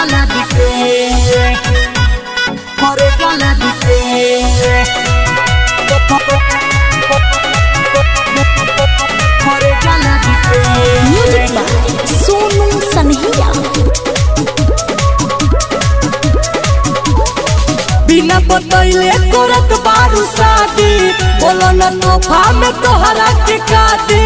जलाद के करे जलाद के करे जलाद के म्यूजिक बाय सोनू सनहिया। बिना बतैले करत बारू शादी बोलो न तोहफा में तोहरा के कादी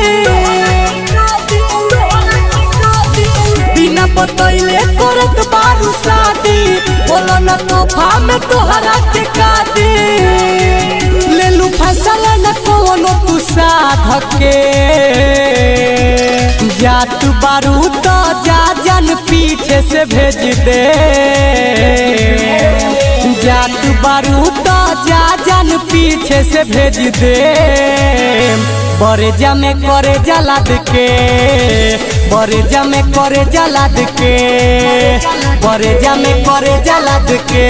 बिना बतैले करत बारू शादी बोलो न तोहफा में तोहरा के कादी ले लू फैसला न कोनो तू साध के जात बारू तो जा जन पीछे से भेज दे जात बारू तो जा जन पीछे से भेज दे बरेजा में करे जलाद के बरेजा में करे जलाद के बरेजा में करे जलाद के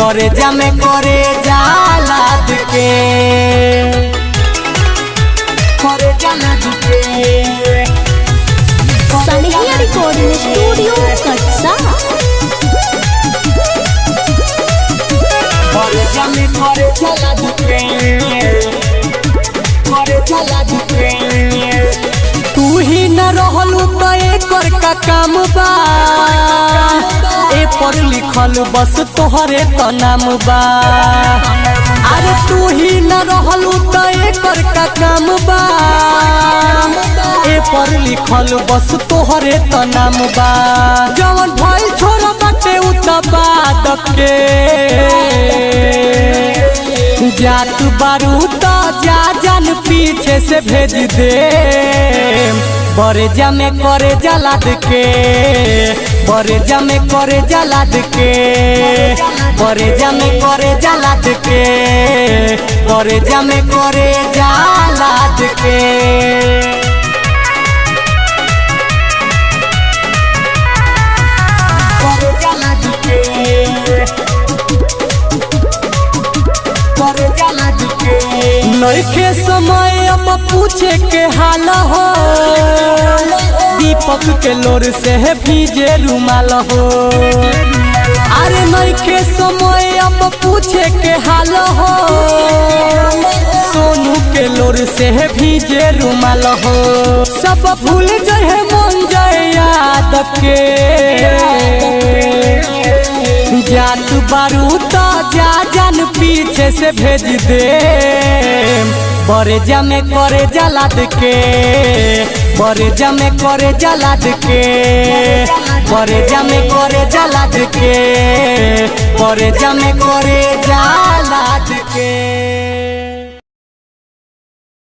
बरेजा में करे जलाद के करे जलाद के सनहिया रिकॉर्डिंग स्टूडियो कटसा। बरेजा में करे जलाद के करे जलाद के तू ही न रहलू तो एकर का काम बा ए पर लिखल बस तोहरे तो नाम बा अरे तू ही न रहलू तो एकर का काम बा ए पर लिखल बस तोहरे तो नाम बा जवन भइल छोरा बाटे उ त बाद के जात बारू तो जा जन पीछे से भेज दे बरेजा में करे जलाद के बरेजा में करे जलाद के बरेजा में करे जलाद के बरेजा में करे जलाद के करे जलाद के करे जलाद के नइखे समय अब पूछे के हाल हो दीपक के लोर से है भीजे रुमाल हो अरे नइखे समय अब पूछे के हाल हो सोनू के लोर से है भीजे रुमाल हो सब भूल जाए मन जाए याद के जात बारू तो जा जन पीछे से भेज दे बरेजा में करे जलाद के बरेजा में करे जलाद के बरेजा में करे जलाद के बरेजा में करे जलाद के।